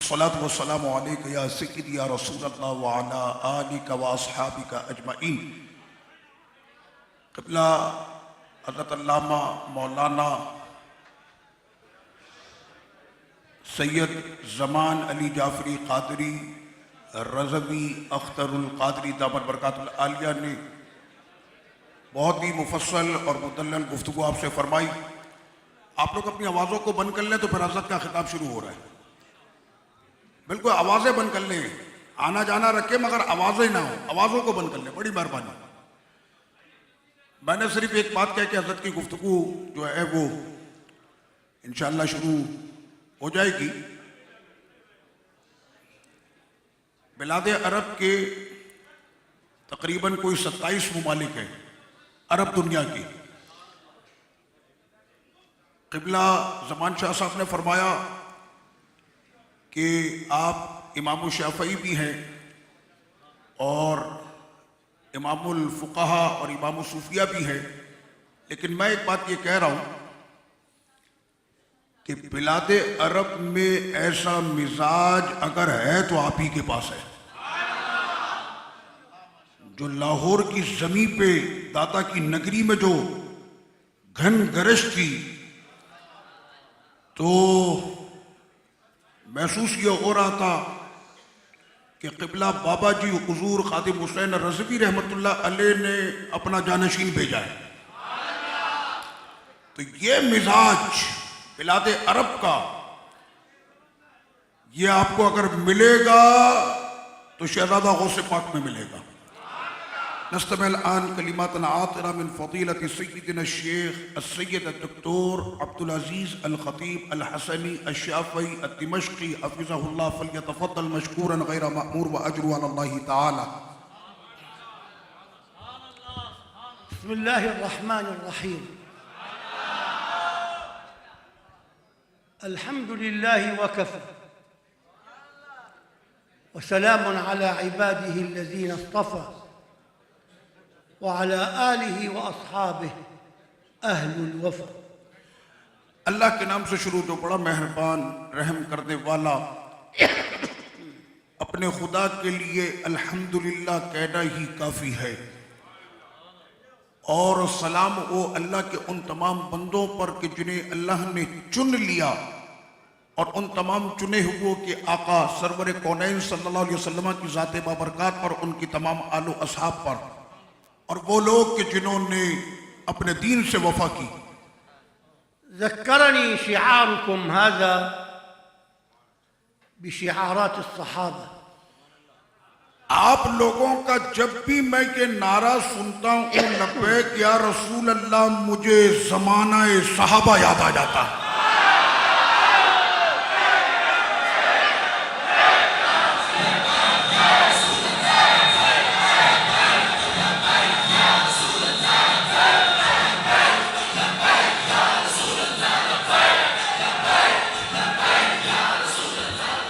सलात व सलाम अलैका या सय्यदी या रसूल अल्लाह व अला आलिका व अस्हाबिका अजमईन। क़िबला हज़रत अल्लामा मौलाना सैयद ज़मान अली जाफ़री क़ादरी रज़वी अख्तरुल क़ादरी दामत बरकातुल आलिया ने बहुत ही मुफस्सल और मुदल्लल गुफ्तगू आपसे फरमाई। आप लोग अपनी आवाज़ों को बंद कर लें तो फिर हज़रत का खिताब शुरू हो रहा है। बिल्कुल आवाज़ें बंद कर लें, आना जाना रखें मगर आवाज़ें ना हो, आवाज़ों को बंद कर लें, बड़ी मेहरबानी। मैंने सिर्फ एक बात कह के हज़रत की गुफ्तगू जो है वो इंशाअल्लाह शुरू हो जाएगी। बिलाद अरब के तकरीबन कोई 27 ममालिक हैं अरब दुनिया की। क़िबला ज़मान शाह साहब ने फरमाया कि आप इमाम शाफ़ई भी हैं और इमामुल फ़ुक़हा और इमाम सूफिया भी हैं, लेकिन मैं एक बात ये कह रहा हूँ कि बिलाद अरब में ऐसा मिजाज अगर है तो आप ही के पास है। जो लाहौर की ज़मीं पे दाता की नगरी में जो घन गरज थी, तो महसूस ये हो रहा था कि क़िबला बाबा जी हुज़ूर ख़ादिम हुसैन रज़वी रहमतुल्लाह अलैह ने अपना जानशीन भेजा है। तो ये मिजाज बिलाद अरब का, ये आपको अगर मिलेगा तो शहज़ादा गौस पाक में मिलेगा। नस्तमिल आन कलिमातन आतिरा मिन फ़ज़ीलति सय्यदिना शेख अस्सय्यद डॉक्टर अब्दुल अज़ीज़ अल ख़तीब अल हसनी अश-शाफ़ई अद-दिमश्क़ी हफ़िज़हुल्लाह फ़ल्यतफ़द्दल मशकूरन गैर मअमूर व अज्रु अलल्लाहि तआला। बिस्मिल्लाहिर रहमानिर रहीम। अल्हम्दुलिल्लाहि व कफ़ा व सलामुन अला इबादिहि अल्लज़ीना इस्तफ़ा व अला आलिहि व अस्हाबिहि अहलुल वफ़ा। अल्लाह के नाम से शुरू, जो बड़ा मेहरबान रहम करने वाला। अपने खुदा के लिए अल्हम्दुलिल्लाह कहना ही काफ़ी है। और सलाम ओ अल्लाह के उन तमाम बंदों पर कि जिन्हें अल्लाह ने चुन लिया, और उन तमाम चुने हुओं के आका सरवर कौनैन सल्लल्लाहु अलैहि वसल्लम की ज़ात बाबरकात पर, उनकी तमाम आलो असहाब पर, और वो लोग कि जिन्होंने अपने दीन से वफा की। ज़क्करनी शिआरुकुम हाज़ा बिशिआरात अस्सहाबा। आप लोगों का जब भी मैं ये नारा सुनता हूँ लब्बैक या रसूल अल्लाह, मुझे ज़माना सहाबा याद आ जाता है।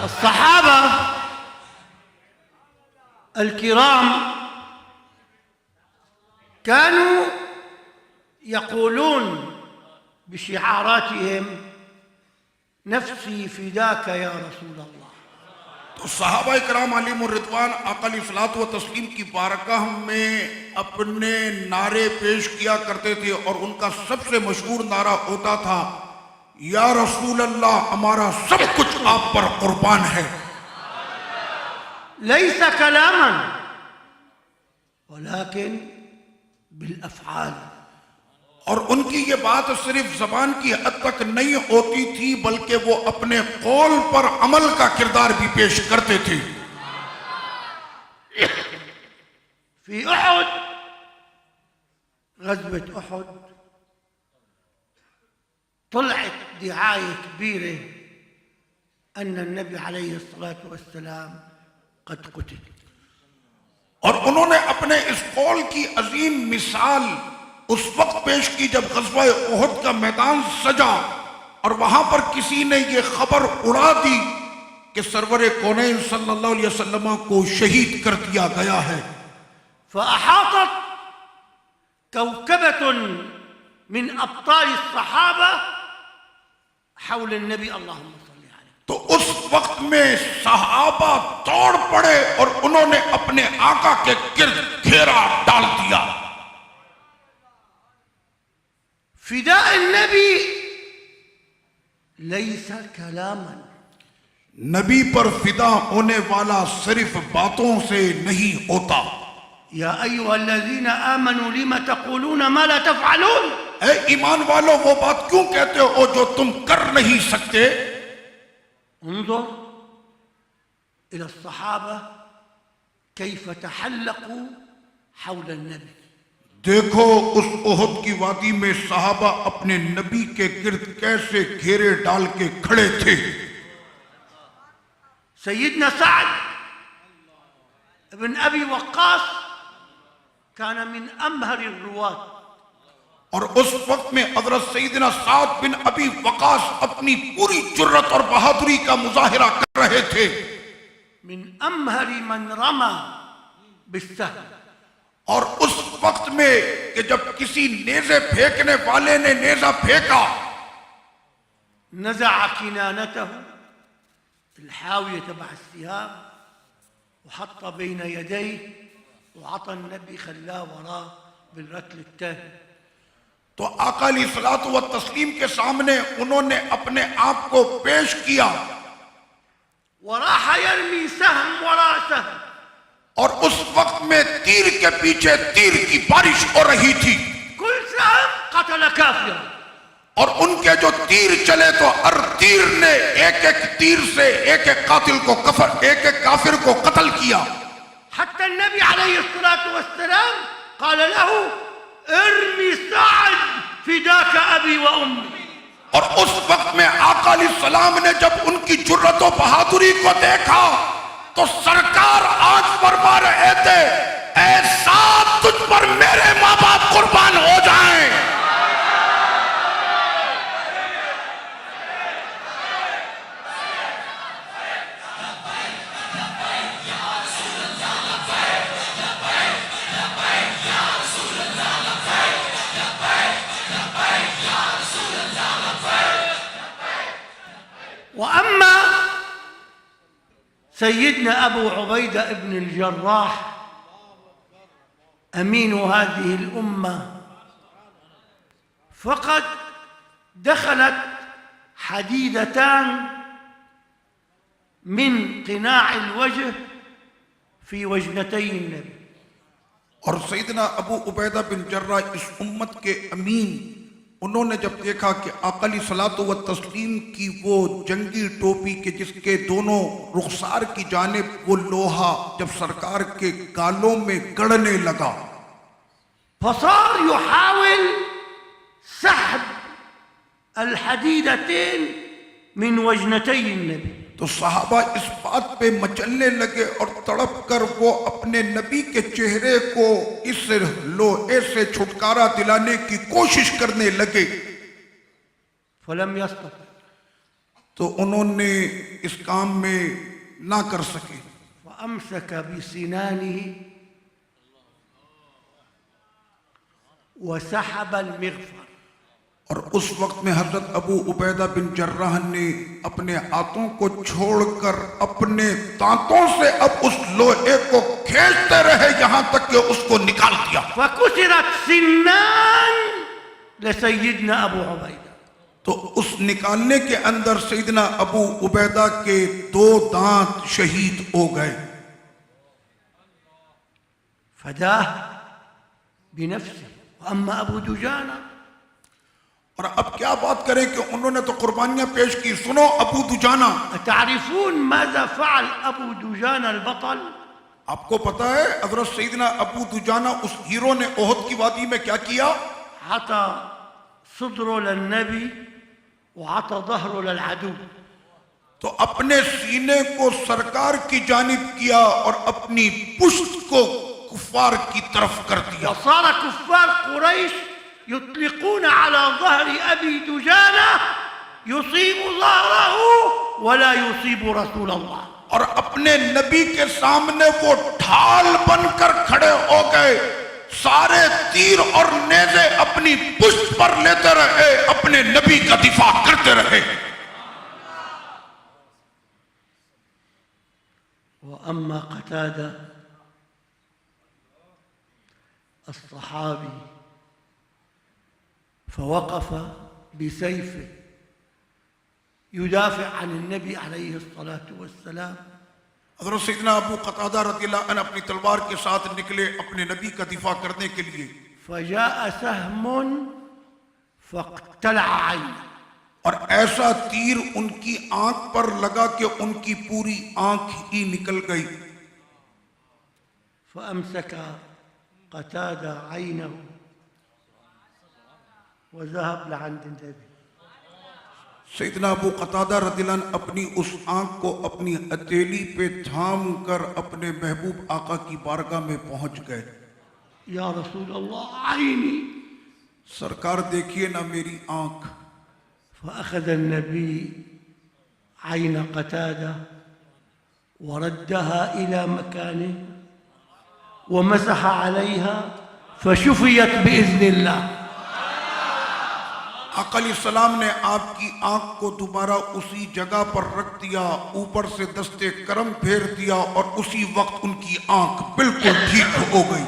الصحابة الكرام كانوا يقولون بشعاراتهم نفسي فداك يا रसूल अल्लाह। तो सहाबा इकराम अलैहिमुर रिदवान आका अलैहिस्सलातु व तस्लीम की बारगाह में अपने नारे पेश किया करते थे, और उनका सबसे मशहूर नारा होता था, या रसूल अल्लाह, हमारा सब कुछ आप पर कुर्बान है। लैसा कलामन वलाकिन बिल अफ़आल। और उनकी ये बात सिर्फ ज़बान की हद तक नहीं होती थी, बल्कि वो अपने कौल पर अमल का किरदार भी पेश करते थे। फी उहुद, ग़ज़वत उहुद, طلعت دعاية كبيرة أن النبي عليه الصلاة والسلام قد قتل। और उन्होंने अपने इस कौल की अजीम मिसाल उस वक्त पेश की जब ग़ज़वा उहुद का मैदान सजा, और वहां पर किसी ने ये खबर उड़ा दी कि सरवर कौनैन सल्लल्लाहु अलैहि वसल्लम को शहीद कर दिया गया है। فأحاطت كوكبة من أبطال الصحابة حول النبي اللهم صل عليه। तो उस वक्त में सहाबा दौड़ पड़े और उन्होंने अपने आका के गिर्द घेरा डाल दिया। फिदा नबी लैसा कलामन, नबी पर फिदा होने वाला सिर्फ बातों से नहीं होता। या अय्युहल्लज़ीना आमनू लिमा तक़ूलूना मा ला तफ़अलून, ऐ ईमान वालों वो बात क्यों कहते हो जो तुम कर नहीं सकते। انظر إلى الصحابة كيف تحلقوا حول النبي। देखो उस ओहद की वादी में सहाबा अपने नबी के गिर्द कैसे घेरे डाल के खड़े थे। सैयदना साद इब्न अबी वक्कास कान मिन अमहर रुवात, और उस वक्त में हजरत सईदना साद बिन अबी वकास अपनी पूरी जुर्रत और बहादुरी का मुजाहिरा कर रहे थे। मिन अमहरी मन रमा बिस्सहम, और उस वक्त में कि जब किसी नेज़े फेंकने वाले ने नेज़ा फेंका, नज़अ किनानतहु الحاوية تبع السهام وحط بين يديه وعطى النبي خلاه وراه بالركل التاني। तो आका अलैहिस्सलातु व तस्लीम के सामने उन्होंने अपने आप को पेश किया। वराह यरमी सहम वरा सहम, और उस वक्त में तीर के पीछे तीर की बारिश हो रही थी। कुल सहम कतल काफिर, और उनके जो तीर चले तो हर तीर ने एक एक तीर से एक एक कातिल को एक एक काफिर को कत्ल किया। हत्ता नबी अलैहिस्सलातु वस्सलाम क़ाल लहू इर्मी सअद फिदाक अबी व उम्मी। और उस वक्त में आका अलैहिस्सलाम ने जब उनकी जुर्रत और बहादुरी को देखा तो सरकार आज फरमा रहे थे, ऐसा तुझ पर मेरे माँ बाप कुर्बान हो जाएं। वअम्मा सय्यदना अबू उबैदा इब्न अल-जर्राह अमीन हादिही अल-उम्मा फ़क़द दख़लत हदीदतान मिन क़िनाअ अल-वजह फ़ी वजनतै अन-नबी। और सैयदना अबू उबैदा बिन जर्रा इस उम्मत के अमीन, उन्होंने जब देखा कि आका अलैहिस्सलातु व तस्लीम की वो जंगी टोपी के जिसके दोनों रुखसार की जानिब वो लोहा जब सरकार के गालों में गड़ने लगा, फसार युहाविल सहब अल-हदीदतैन मिन वजनतै अन-नबी, तो सहाबा इस बात पे मचलने लगे और तड़प कर वो अपने नबी के चेहरे को इस लोहे से छुटकारा दिलाने की कोशिश करने लगे। फलम यस्तति, तो उन्होंने इस काम में ना कर सके। फअमसक बिसिनानिही वसहब अल-मिग़फ़र, और उस वक्त में हजरत अबू उबैदा बिन जर्राह ने अपने हाथों को छोड़कर अपने दांतों से अब उस लोहे को खींचते रहे यहां तक कि उसको निकाल दिया। फकुसिरत सिन्नान लिसय्यिदना अबू उबैदा, तो उस निकालने के अंदर सैयदना अबू उबैदा के 2 दांत शहीद हो गए। फदाह बिनफ्सिही वअम्मा अबू दुजाना, और अब क्या बात करें कि उन्होंने तो कुर्बानियां पेश की। सुनो अबू दुजाना, तारिफून माज़ा फ़अल अबू दुजाना अल-बतल, आपको पता है हजरत सैयदना अबू दुजाना उस हीरो ने ओहद की वादी में क्या किया? अता सदरो लिन्नबी व अता ज़हरो लिल-अदू, तो अपने सीने को सरकार की जानिब किया और अपनी पुश्त को कुफ्फार की तरफ कर दिया। वसार कुफ्फार कुरैश युतलिकून अला ज़हरी अबी दुजाना युसीबु ज़हरहु वला युसीबु रसूल अल्लाह, और अपने नबी के सामने वो ढाल बनकर खड़े हो गए। सारे तीर और नेज़े अपनी पुश्त पर लेते रहे, अपने नबी का दिफा करते रहे। وأما قتادة الصحابي فوقف بسيفه يدافع عن النبي عليه الصلاة والسلام. हज़रत सैयदना अबू कतादा रज़ियल्लाहु अन्हु अपनी तलवार के साथ निकले अपने नबी का दिफा करने के लिए। فجاء سهم فاقتلع عينه, और ऐसा तीर उनकी आंख पर लगा कि उनकी पूरी आंख ही निकल गई। فأمسك قتادة عينه وذهب لعند النبي. सैयदना अबू कतादा रज़ियल्लाहु अन्हु अपनी उस आंख को अपनी हथेली पे थाम कर अपने महबूब आका की बारगाह में पहुंच गए। या रसूल अल्लाह आईनी, सरकार देखिए ना मेरी आंख। فأخذ النبي عين قتادة وردها إلى مكانه ومسح عليها فشفيت بإذن الله. आका अलैहिस्सलाम ने आपकी आंख को दोबारा उसी जगह पर रख दिया, ऊपर से दस्ते करम फेर दिया और उसी वक्त उनकी आंख बिल्कुल ठीक हो गई।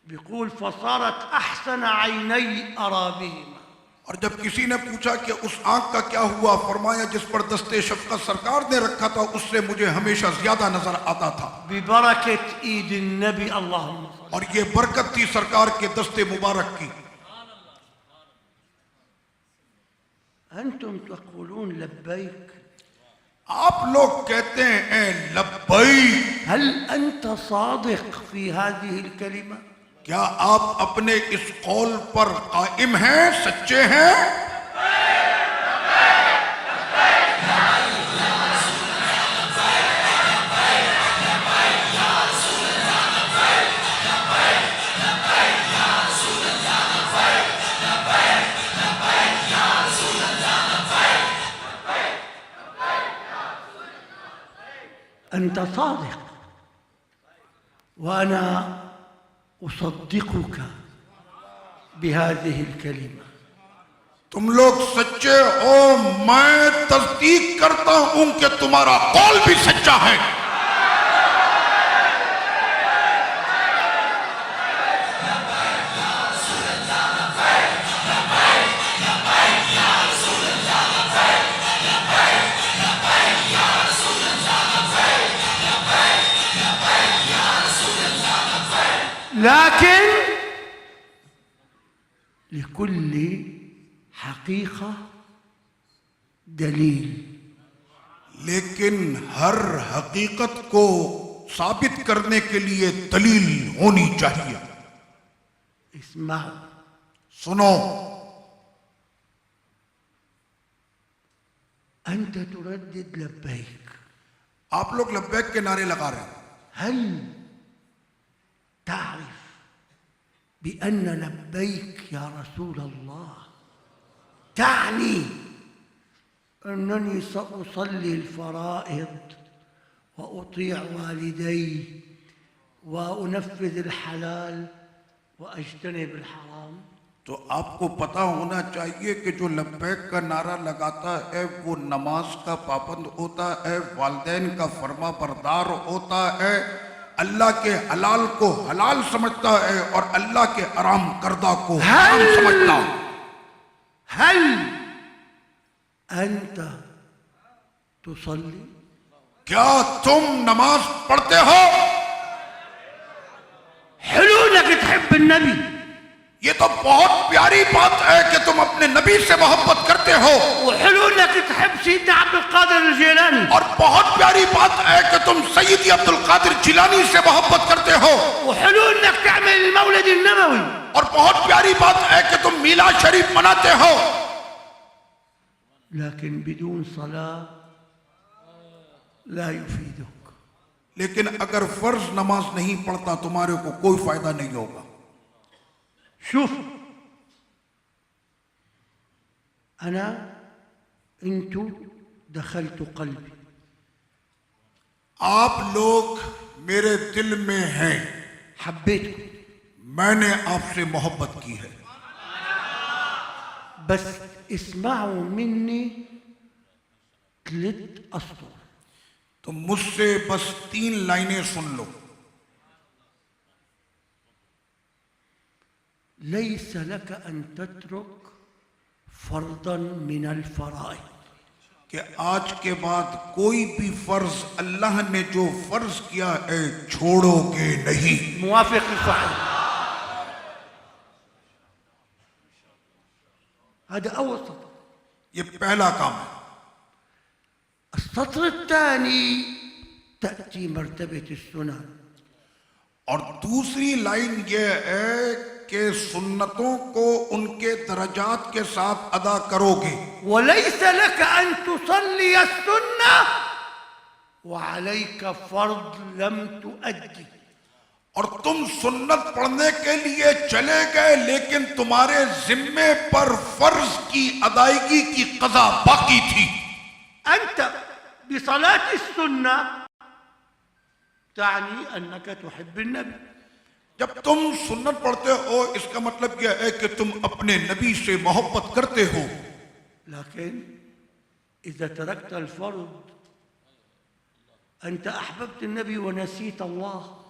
बिकुल फसारत अहसन आइनई अरा बिहिमा. और जब किसी ने पूछा कि उस आंख का क्या हुआ, फरमाया जिस पर दस्ते शफकत सरकार ने रखा था उससे मुझे हमेशा ज्यादा नजर आता था। बिबरकत ईद नबी अल्लाहुम्मा, और ये बरकत थी सरकार के दस्ते मुबारक की। अंतुम तक़ूलून लब्बैक, आप लोग कहते हैं लब्बैक। हल अंत सादिक फी हाज़िहिल कलिमा, क्या आप अपने इस कौल पर कायम हैं, सच्चे हैं? أنت صادق وأنا أصدقك بهذه الكلمة. तुम लोग सच्चे हो, मैं तस्दीक करता हूं कि तुम्हारा कौल भी सच्चा है। لكن لكل حقيقة दलील, लेकिन हर हकीकत को साबित करने के लिए दलील होनी चाहिए। इस्माउ, सुनो, अंत तुरद्दिद लब्बैक, आप लोग लब्बैक के नारे लगा रहे हैं। हल तारिफ बिअन्न लब्बैक या रसूल अल्लाह तानी अन्ननी सउसल्ली अल-फराइद व उतीअ वालिदै व उनफ़्फ़िज़ अल-हलाल व अज्तनिब अल-हराम। तो आपको पता होना चाहिए कि जो लब्बैक का नारा लगाता है वो नमाज का पाबंद होता है, वालिदैन का फर्मा बरदार होता है, अल्लाह के हलाल को हलाल समझता है और अल्लाह के हराम करदा को हराम समझता है। हल अंत तुसल्ली, क्या तुम नमाज पढ़ते हो? हुलूलक तुहिब्बुन नबी, ये तो बहुत प्यारी बात है कि तुम अपने नबी से मोहब्बत करते हो। हुलूलक तुहिब्ब सय्यदना अब्दुल कादिर जिलानी, और बहुत प्यारी बात है कि तुम सैयदी अब्दुल कादिर जिलानी से मोहब्बत करते हो। हुलूलक तअमल मौलिद नबवी, और बहुत प्यारी बात है कि तुम मीलाद शरीफ मनाते हो। लेकिन बिदून सला ला युफीदुक, लेकिन अगर फर्ज नमाज नहीं पढ़ता तुम्हारे को कोई फायदा नहीं होगा। शुफ अना इंतु दखलतु क़ल्बी, आप लोग मेरे दिल में हैं, हब्बेत, मैंने आपसे मोहब्बत की है। बस इस्माउ मिन्नी ثلاث أسطر. तो मुझसे बस 3 लाइनें सुन लो. ليس لك أن تترك فرضا من الفرائض. कि आज के बाद कोई भी फर्ज अल्लाह ने जो फर्ज किया है छोड़ोगे नहीं. موافق الفعل. هذا أول سطر. ये पहला काम है. السطر الثاني تأتي مرتبة السنن. और दूसरी लाइन ये है कि सुन्नतों को उनके दर्जात के साथ अदा करोगे. وليس لك أن تصلي السنة وعليك فرض لم تؤدي. और तुम सुन्नत पढ़ने के लिए चले गए लेकिन तुम्हारे जिम्मे पर फर्ज की अदायगी की कज़ा बाकी थी. أنت بصلاة السنة تعني أنك تحب النبي. जब तुम सुन्नत पढ़ते हो इसका मतलब यह है कि तुम अपने नबी से मोहब्बत करते हो. لكن إذا تركت الفرض أنت أحببت النبي ونسيت الله.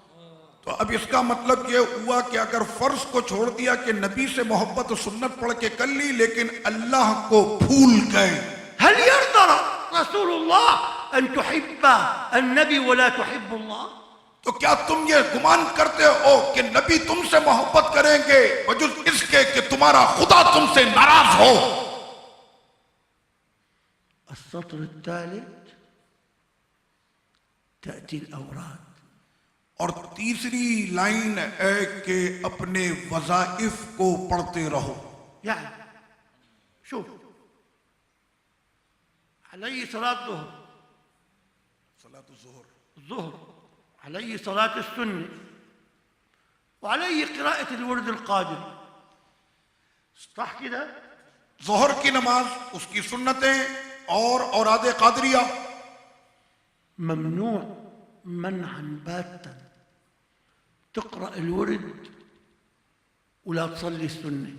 तो अब इसका मतलब यह हुआ कि अगर फर्ज को छोड़ दिया कि नबी से मोहब्बत सुन्नत पढ़ के कर ली लेकिन अल्लाह को भूल गए. هل يرضى رسول الله أن تحب النبي ولا تحب الله؟ तो क्या तुम ये गुमान करते हो कि नबी तुमसे मोहब्बत करेंगे वजुद इसके कि तुम्हारा खुदा तुमसे नाराज हो. السطر الثالث تأتي الأوراد. और तीसरी लाइन है कि अपने वज़ाइफ को पढ़ते रहो. يعني شوف علي صلاة ظهر الظهر علي صلاة السنة وعلي قراءة الورد القادم. صح كده؟ ज़ोहर की नमाज उसकी सुन्नतें और औराद कादरिया. ممنوع منعا باتا تقرأ الورد ولا تصلي السنة.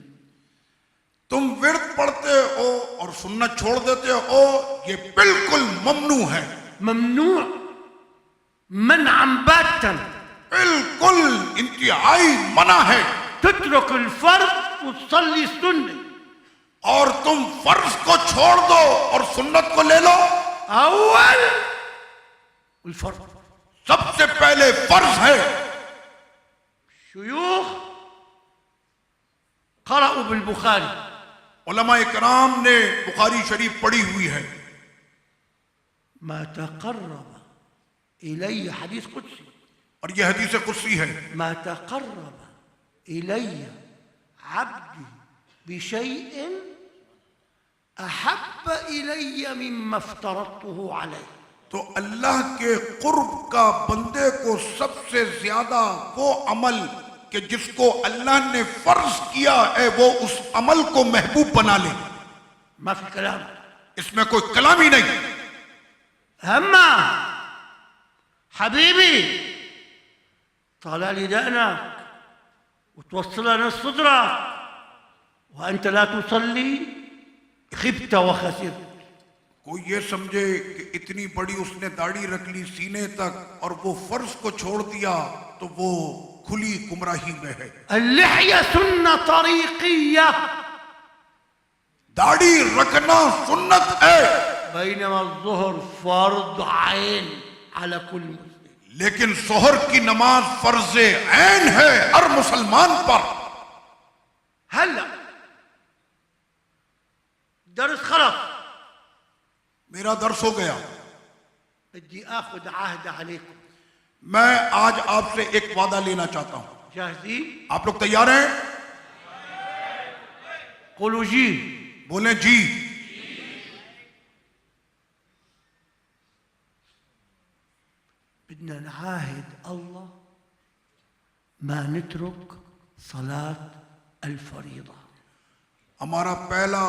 तुम विर्द पढ़ते हो और सुन्नत छोड़ देते हो ये बिल्कुल ममनू है. ممنوع منعا باتا. बिल्कुल इंतहाई मना है. تترك الفرض وتصلي السنة. और तुम फर्ज को छोड़ दो और सुन्नत को ले लो. أول الفرض. सबसे पहले फर्ज है. شيوخ قرأوا بالبخاري. उलमा इकराम ने बुखारी शरीफ पढ़ी हुई है. ما تقرب إلي حديث قدسي. और यह हदीस कुदसी है. ما تقرب إلي عبدي بشيء أحب إلي مما افترضته عليه. तो अल्लाह के कुर्ब का बंदे को सबसे ज्यादा वो अमल कि जिसको अल्लाह ने फर्ज किया है वो उस अमल को महबूब बना ले. ما في كلام. इसमें कोई कलाम ही नहीं. أما حبيبي طالع لي دقنك وتوصلها لصدرك وأنت لا تصلي خبت وخسرت. कोई ये समझे कि इतनी बड़ी उसने दाढ़ी रख ली सीने तक और वो फर्ज को छोड़ दिया तो वो खुली गुमराही में है. اللحية سنة طريقية दाढ़ी रखना सुन्नत है بينما الظهر فرض عين على كل مسلم. लेकिन जोहर की नमाज फर्ज ऐन है हर मुसलमान पर. هلا درس خلص. मेरा दर्स हो गया. بدي اخذ عهد عليكم. मैं आज आपसे एक वादा लेना चाहता हूं. جاهزين؟ आप लोग तैयार हैं? قولوا جي. बोले जी. بدنا نعاهد الله ما نترك صلاة الفريضة. हमारा पहला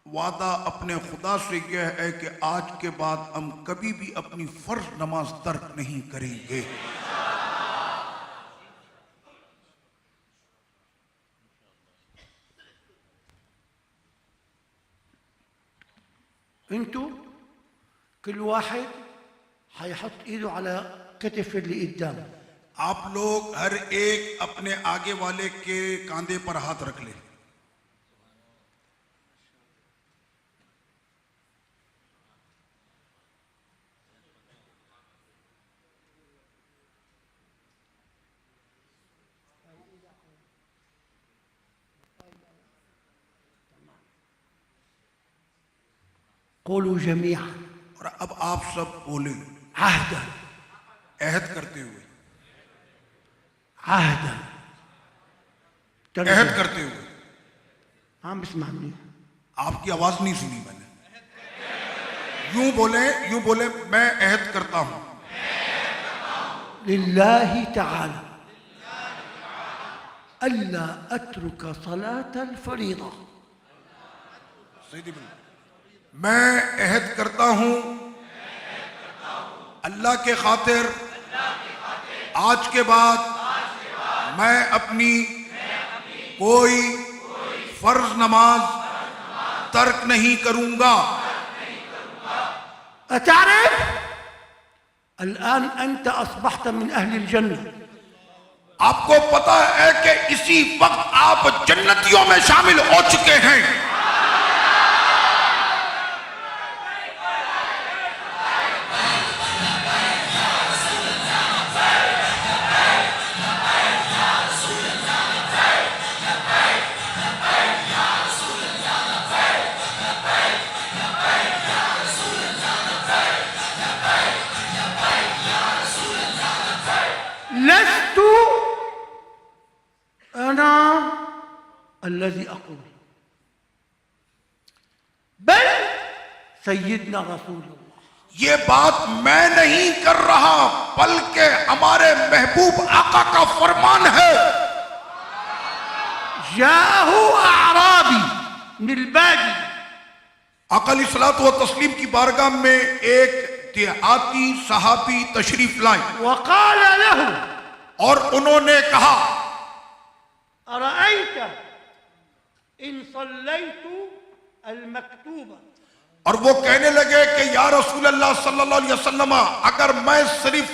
वादा अपने खुदा से यह है कि आज के बाद हम कभी भी अपनी फर्ज नमाज तर्क नहीं करेंगे. انتوا كل واحد حيحط ايده على كتف اللي قدامه. आप लोग हर एक अपने आगे वाले के कांधे पर हाथ रख ले। قولوا جميعا और अब आप सब बोले عهدا अहद करते हुए, عهدا अहद करते हुए। عم بسمعني आपकी आवाज नहीं सुनी मैंने। यूं बोले मैं अहद करता हूं لله تعالى ألا أترك صلاة الفريضة मैं अहद करता हूं अल्लाह के खातिर आज के बाद मैं अपनी कोई फर्ज नमाज तर्क नहीं करूंगा। أتعرف الآن أنت أصبحت من أهل الجنة. आपको पता है कि इसी वक्त आप जन्नतियों में शामिल हो चुके हैं। لست أنا الذي أقول بل سيدنا رسول الله. ये बात मैं नहीं कर रहा बल्कि हमारे महबूब आका का फरमान है। جاءه أعرابي من البادية आका अलैहिस्सलातु व तस्लीम की बारगाह में एक देहाती सहाबी तशरीफ लाए وقال له और उन्होंने कहा أرأيت إن صليت المكتوبة. और वो कहने लगे कि या रसूल अल्लाह सल्लल्लाहु अलैहि वसल्लम अगर मैं सिर्फ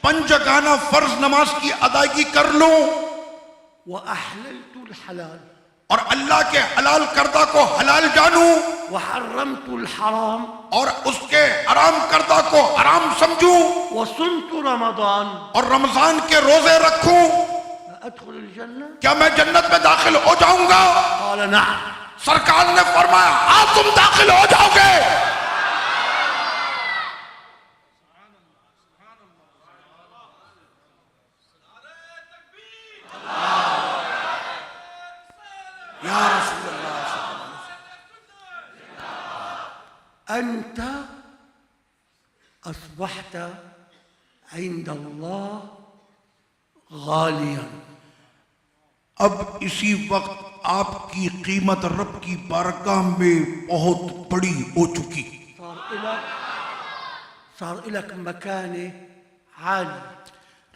पंजगाना फर्ज नमाज की अदायगी कर लूं وأحللت الحلال और अल्लाह के हलाल करदा को हलाल जानूं وحرمت الحرام और उसके हराम करदा को हराम समझूं وصمت रमजान और रमजान के रोजे रखूं, أدخل الجنة. क्या मैं जन्नत में दाखिल हो जाऊंगा? قال نعم. सरकार ने फरमाया हाँ तुम दाखिल हो जाओगे। या रसूल अल्लाह أنت أصبحت عند الله غاليا. अब इसी वक्त आपकी कीमत रब की बारगाह में बहुत बड़ी हो चुकी। صار لك مكانة عالية.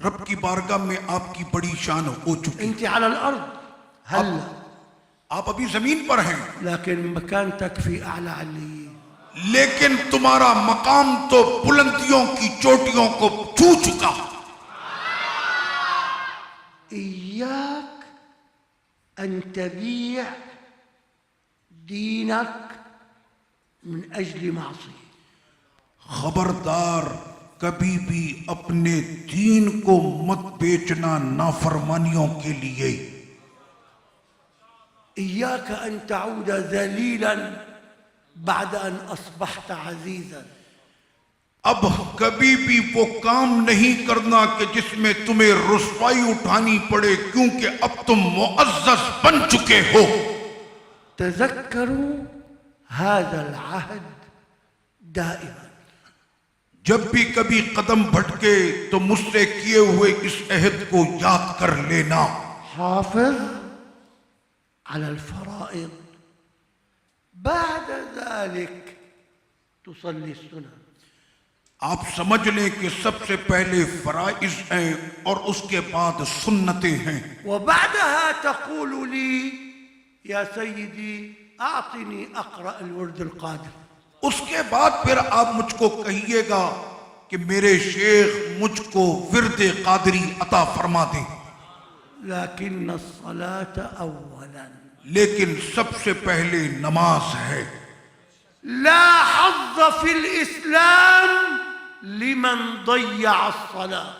रब की बारगाह में आपकी बड़ी शान हो चुकी। أنت على الأرض هلا आप अभी जमीन पर हैं لكن مكانتك في أعلى عليين. लेकिन तुम्हारा मकाम तो बुलंदियों की चोटियों को छू चुका। إياك أن تبيع دينك من أجل معصية. खबरदार कभी भी अपने दीन को मत बेचना नाफरमानियों के लिए। إياك أن تعود ذليلا بعد أن أصبحت عزيزا. अब कभी भी वो काम नहीं करना कि जिसमें तुम्हें रुसवाई उठानी पड़े, क्योंकि अब तुम मुअज़्ज़ज़ बन चुके हो। تذكروا هذا العهد دائما. जब भी कभी कदम भटके तो मुझसे किए हुए इस अहद को याद कर लेना। حافظ على الفرائض بعد ذلك تصلي السنن. आप समझ लें कि सबसे पहले फराइज हैं और उसके बाद सुन्नतें हैं। وبعدها تقول لي يا سيدي أعطني أقرأ الورد القادم. उसके बाद फिर आप मुझको कहिएगा कि मेरे शेख मुझको विर्द कादरी अता फरमा दे। لكن الصلاة أولا लेकिन सबसे पहले नमाज है। لا حظ في الإسلام لمن ضيع الصلاة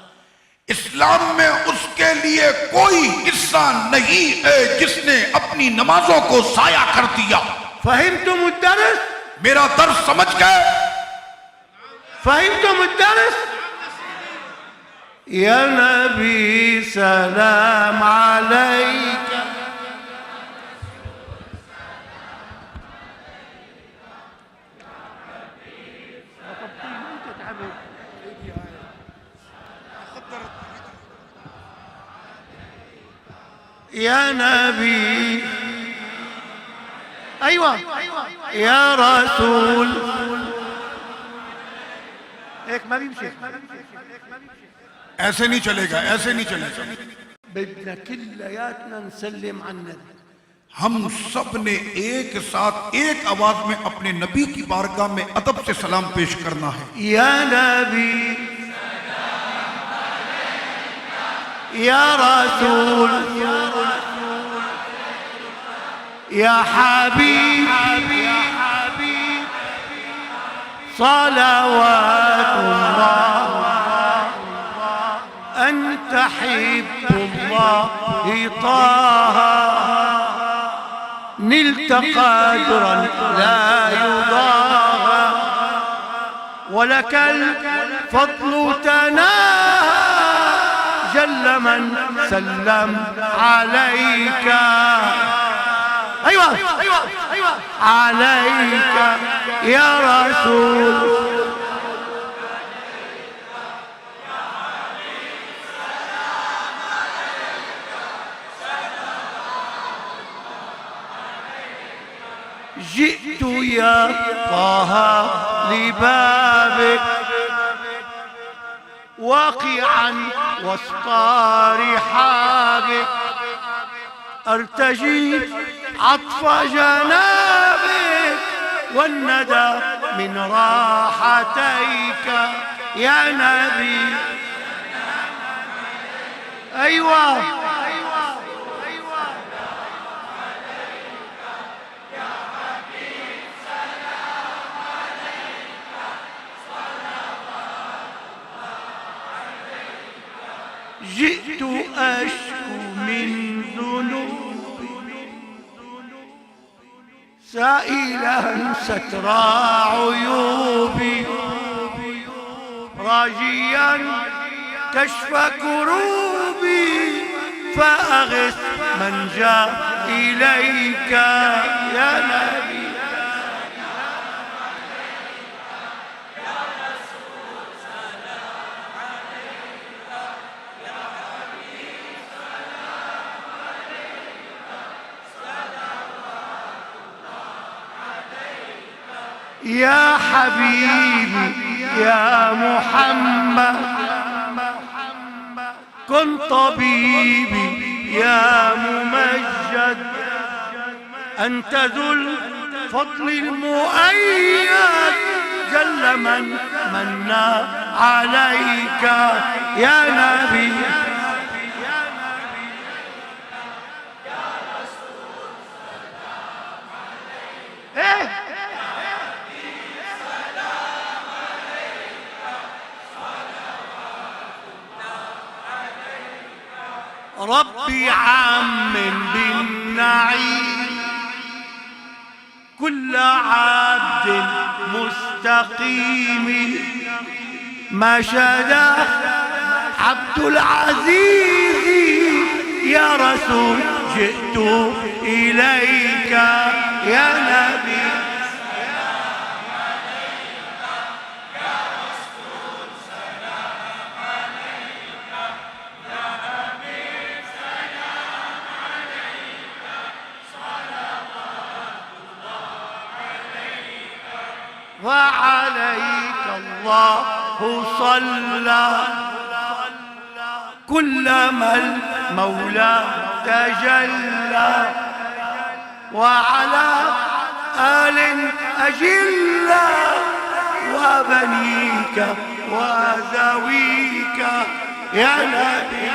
इस्लाम में उसके लिए कोई हिस्सा नहीं है जिसने अपनी नमाजों को जाया कर दिया। فهمتم الدرس؟ मेरा दर्स समझ गए? فهمتم الدرس؟ يا نبي سلام عليك يا نبي أيوة يا رسول هيك ما بيمشي ऐसे नहीं चलेगा, ऐसे नहीं चलेगा। بدنا كلياتنا نسلم على النبي हम सब ने एक साथ एक आवाज में अपने नबी की बारगाह में अदब से सलाम पेश करना है। يا نبي يا رسول يا حبيب صلوات الله أنت حب الله طه نلت قدرا لا يضاهى ولك الفضل تناهى جل من سلم عليك أيوة عليك يا رسول جئت يا طه لبابك واقعا وسط رحابك ارتجي عطف جنابك والندى من راحتيك يا نبي أيوة جئت أشكو من ذنوبي سائلا ستر عيوبي راجيا كشف كروبي فأغث من جاء إليك يا نبي يا حبيبي يا محمد كن طبيبي يا ممجد أنت ذو الفضل المؤيد جل من منا عليك يا نبي ربي عام بالنعيم كل عبد مستقيم ما شدا عبد العزيز يا رسول جئت إليك يا نبي وعليك الله صلى كلما المولى تجلى وعلى آل أجلة وبنيك وزويك يا نبي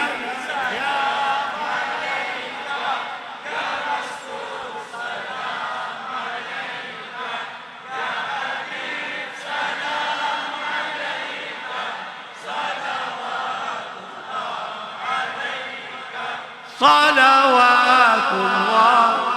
صلوات الله